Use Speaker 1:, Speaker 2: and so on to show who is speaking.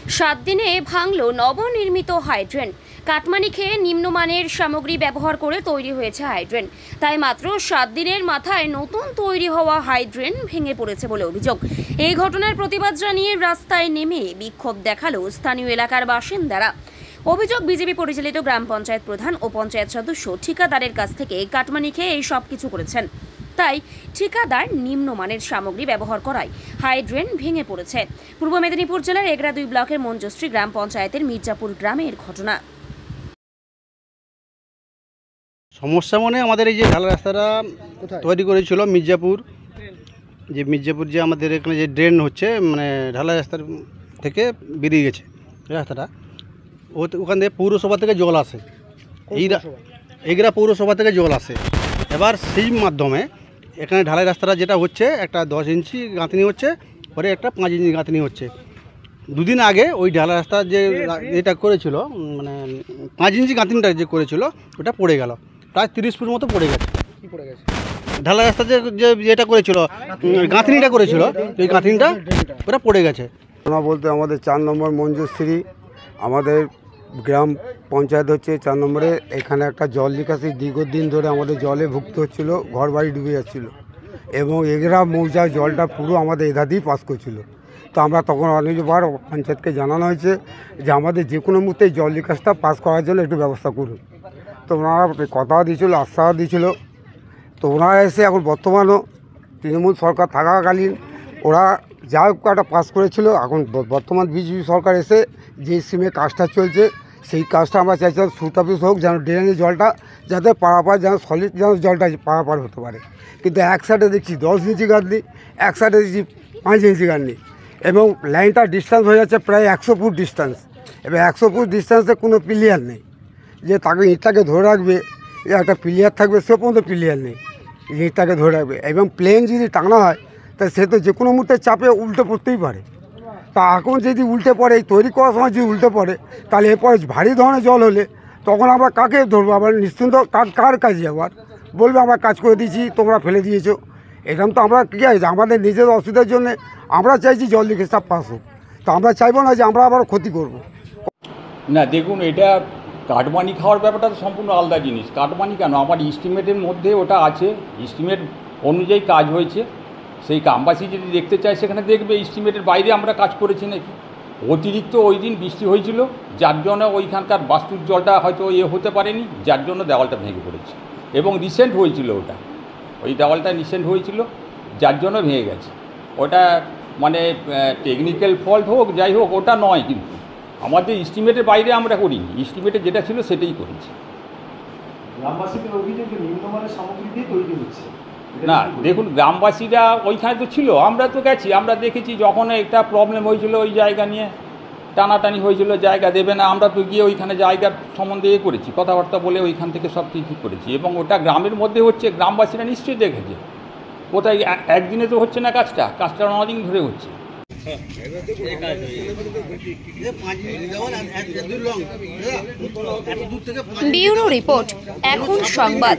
Speaker 1: 7 দিনে ভাঙল নবনির্মিত হাইড্রেন। কাটমানি খেয়ে নিম্নমানের সামগ্রী ব্যবহার করে তৈরি হয়েছে হাইড্রেন। তাই মাত্র 7 দিনের মাথায় নতুন তৈরি হওয়া হাইড্রেন ভেঙে পড়েছে বলে অভিযোগ। এই ঘটনার প্রতিবাদ জানিয়ে রাস্তায় নেমে বিক্ষোভ দেখালো স্থানীয় এলাকার বাসিন্দারা। অভিযোগ, বিজেপি পরিচালিত গ্রাম পঞ্চায়েত প্রধান ও পঞ্চায়েত সদস্য ঠিকাদারের কাছ থেকে কাটমানি খেয়ে এই সব কিছু করেছেন। তাই ঠিকাদার নিম্নমানের সামগ্রী ব্যবহার করায় হাইড্রেন ভেঙে পড়েছে। পূর্ব মেদিনীপুর জেলার এগরা 2 ব্লকের মঞ্জুশ্রী গ্রাম পঞ্চায়েতের মির্জাপুর গ্রামের ঘটনা।
Speaker 2: সমস্যা মানে আমাদের এই যে ঢালা রাস্তাটা তৈরি করেছিল মির্জাপুর, যে আমাদের এখানে যে ড্রেন হচ্ছে, মানে ঢালা রাস্তার থেকে বেরিয়ে গেছে রাস্তাটা, ওখান থেকে পৌরসভা থেকে জল আসে, এগরা পৌরসভা থেকে জল আসে। এবার সেই মাধ্যমে এখানে ঢালাই রাস্তাটা যেটা হচ্ছে, একটা 10 ইঞ্চি গাঁথনি হচ্ছে, পরে একটা 5 ইঞ্চি গাঁথনি হচ্ছে। দুদিন আগে ওই ঢালা রাস্তা যে এটা করেছিল, মানে 5 ইঞ্চি গাঁথনিটা যে করেছিল, ওটা পড়ে গেল, প্রায় 30 ফুট মতো পড়ে গেছে।
Speaker 3: কি পড়ে গেছে?
Speaker 2: ঢালা রাস্তা যে যেটা করেছিল, গাঁথনিটা করেছিল, ওই গাঁথনিটা ওটা পড়ে গেছে।
Speaker 3: ঘটনা বলতে আমাদের 4 নম্বর মঞ্জুশ্রী, আমাদের গ্রাম পঞ্চায়েত হচ্ছে 4 নম্বরে। এখানে একটা জল নিকাশি দীর্ঘদিন ধরে আমাদের জলে ভুগতে হচ্ছিল, ঘর বাড়ি ডুবে যাচ্ছিল এবং এগরা মৌজার জলটা পুরো আমাদের এধা দিয়ে পাস করছিল। তো আমরা তখন অনেকবার পঞ্চায়েতকে জানানো হয়েছে যে আমাদের যে কোনো মুহূর্তে জল নিকাশটা পাস করার জন্য একটু ব্যবস্থা করুন। তো ওনারা কথা দিয়েছিল, আশ্বাস দিয়েছিল। তো ওনারা এসে এখন বর্তমানও তৃণমূল সরকার থাকাকালীন ওরা যা একটা পাস করেছিল, এখন বর্তমান বিজেপি সরকার এসে যে স্কিমে কাজটা চলছে, সেই কাজটা আমরা চাইছিলাম সুতাপিস হোক, যেন ড্রেনের জলটা যাতে পারাপার, যেন সলিড যেন জলটা পারাপার হতে পারে। কিন্তু এক সাইডে দেখছি 10 ইঞ্চি গাঁথনি, এক সাইডে দেখছি 5 ইঞ্চি গাঁথনি, এবং লাইনটা ডিস্টেন্স হয়ে যাচ্ছে প্রায় 100 ফুট ডিস্টেন্স। এবার 100 ফুট ডিস্টেন্সে কোনো পিলিয়ার নেই যে তাকে ইটটাকে ধরে রাখবে, একটা পিলিয়ার থাকবে, সে পর্যন্ত পিলিয়ার নেই ইটটাকে ধরে রাখবে। এবং প্লেন যদি টাঙানো হয় তা সে তো যে কোনো মুহূর্তে চাপে উল্টে পড়তেই পারে। তা এখন যদি উল্টে পড়ে, এই তৈরি করার সময় যদি উল্টে পড়ে, তাহলে এরপরে ভারী ধরনের জল হলে তখন আমরা কাকে ধরবো? আবার নিশ্চিন্ত কার কাজে আবার বলবে আমরা কাজ করে দিয়েছি, তোমরা ফেলে দিয়েছো। এরকম তো আমরা কী আছে, আমাদের নিজের অসুবিধার জন্য আমরা চাইছি জল লিখে সব পাস হোক। তো আমরা চাইবো না যে আমরা আবার ক্ষতি করব।
Speaker 4: না, দেখুন, এটা কাটমানি খাওয়ার ব্যাপারটা তো সম্পূর্ণ আলাদা জিনিস। কাটমানি কেন, আমার এস্টিমেটের মধ্যে ওটা আছে, এস্টিমেট অনুযায়ী কাজ হয়েছে। সেই গ্রামবাসী যদি দেখতে চায় সেখানে দেখবে এস্টিমেটের বাইরে আমরা কাজ করেছি নাকি। অতিরিক্ত ওই দিন বৃষ্টি হয়েছিল, যার জন্য ওইখানকার বাস্তুর জলটা হয়তো হতে পারেনি, যার জন্য দেওয়ালটা ভেঙে পড়েছে। এবং রিসেন্ট হয়েছিল ওটা, ওই দেওয়ালটা রিসেন্ট হয়েছিল, যার জন্য ভেঙে গেছে। ওটা মানে টেকনিক্যাল ফল্ট হোক, যাই হোক, ওটা নয়। কিন্তু আমাদের এস্টিমেটের বাইরে আমরা করিনি, এস্টিমেটে যেটা ছিল সেটাই করেছি।
Speaker 5: গ্রামবাসীদের অভিযোগ নিম্নমানের সামগ্রী দিয়ে তৈরি হচ্ছে।
Speaker 4: না, দেখুন, গ্রামবাসীরা ওইখানে তো ছিল, আমরা তো গেছি, আমরা দেখেছি যখন একটা প্রবলেম হয়েছিল ওই জায়গা নিয়ে, টানাটানি হয়েছিল, জায়গা দেবে না, আমরা তো গিয়ে ওইখানে জায়গার সম্বন্ধে করেছি, কথাবার্তা বলে ওইখান থেকে সব কিছু করেছি। এবং ওটা গ্রামের মধ্যে হচ্ছে, গ্রামবাসীরা নিশ্চয়ই দেখেছে। কোথায় একদিনে তো হচ্ছে না কাজটা অনেকদিন ধরে হচ্ছে।
Speaker 1: ব্যুরো রিপোর্ট, এখন সংবাদ।